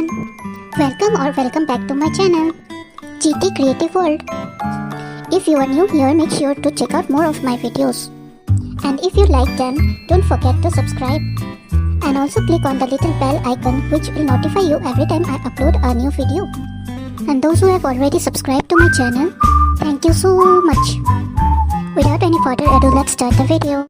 everyone, welcome back to my channel, GT Creative World. If you are new here, make sure to check out more of my videos. And if you like them, don't forget to subscribe. And also click on the little bell icon which will notify you every time I upload a new video. And those who have already subscribed to my channel, thank you so much. Without any further ado, let's start the video.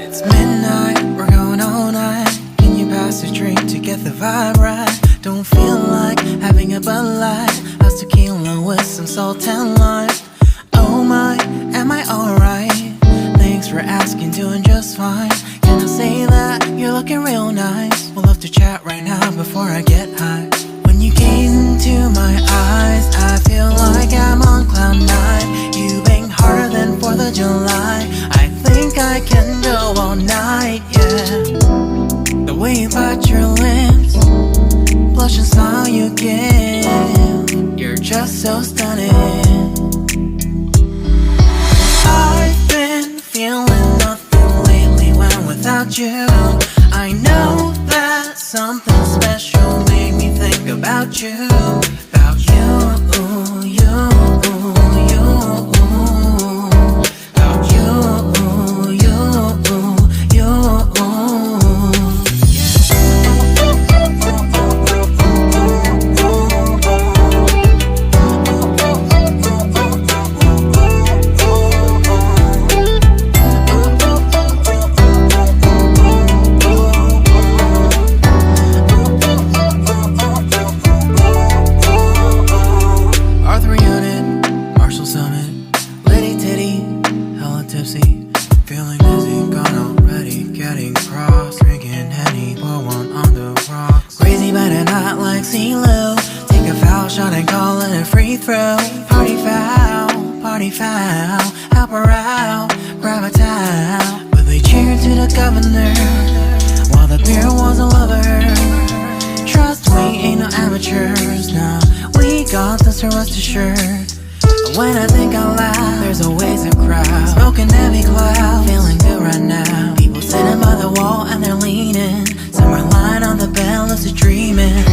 It's midnight, we're going all night. Can you pass a drink to get the vibe right? Don't feel like having a Bud Light. How's tequila with some salt and lime? Oh my, am I alright? Thanks for asking, doing just fine. Can I say that you're looking real nice? We'll love to chat right now before I get high. When you gaze into my eyes, I feel like I'm on cloud nine. You bang harder than 4th of July. I think I can go all night, yeah. The way you bite your lips, blush and smile you give, you're just so stunning. I've been feeling nothing lately when without you. I know that something special made me think about you, about you, you. Feeling dizzy, gone already, getting cross. Drinking Henny, pour one on the rocks. Crazy but not like CeeLo. Take a foul shot and call it a free throw. Party foul, help her out, grab a towel. But they cheered to the governor, while the beer was a lover. Trust we ain't no amateurs, nah. We got this, rest assured. When I think out loud, there's always a crowd. Smoking heavy cloud, feeling good right now. People sitting by the wall and they're leaning. Some are lying on the bed, lucid dreaming.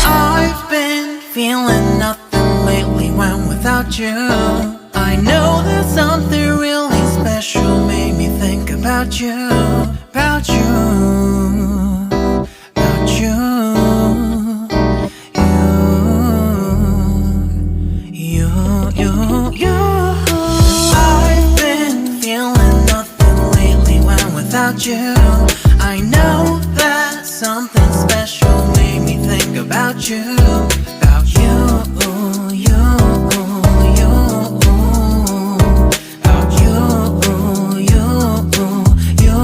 I've been feeling nothing lately when without you. I know that something really special made me think about you, about you, about you. I've been feeling nothing lately when without you. I know that something special made me think about you, about you, you, you, about you, you, you.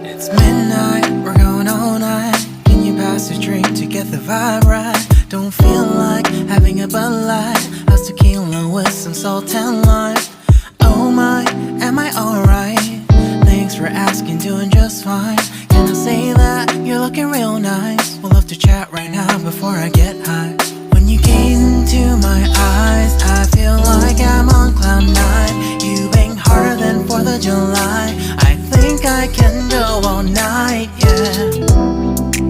It's midnight, we're going all night. Can you pass a drink to get the vibe right? Don't feel like having a Bud Light. How's tequila with some salt and lime? Oh my, am I alright? Thanks for asking, doing just fine. Can I say that you're looking real nice? We'll love to chat right now before I get high. When you gaze into my eyes, I feel like I'm on cloud nine. of July. I think I can go all night, yeah.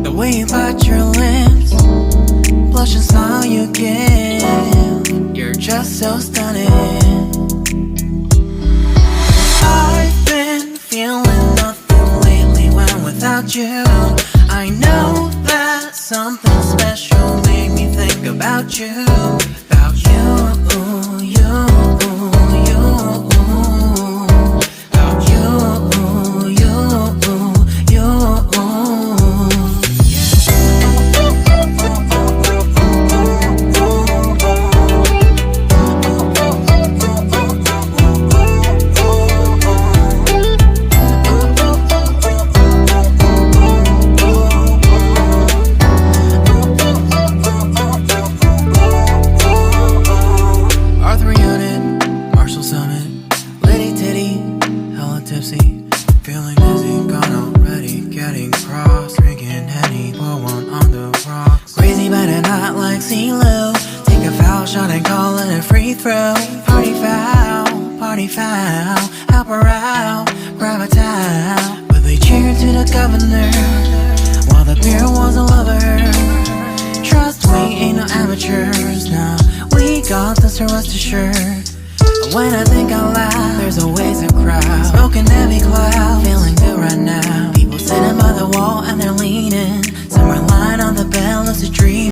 The way you bite your lips, blush and smile you give, you're just so stunning. I've been feeling nothing lately when without you. I know that something special made me think about you. About you, you, you. About you, you, you. Feeling dizzy, gone already, getting cross, drinking Henny, pour one on the rocks. Crazy but not like CeeLo. Take a foul shot and call it a free throw. Party foul, help her out, grab a towel. But they cheered to the governor, while the beer was a lover. Trust we ain't no amateurs, nah, we got this, rest assured. When I think out loud, there's always a crowd, smoking heavy cloud, feeling good right now. People sitting by the wall and they're leaning, somewhere lying on the bed, lucid dream.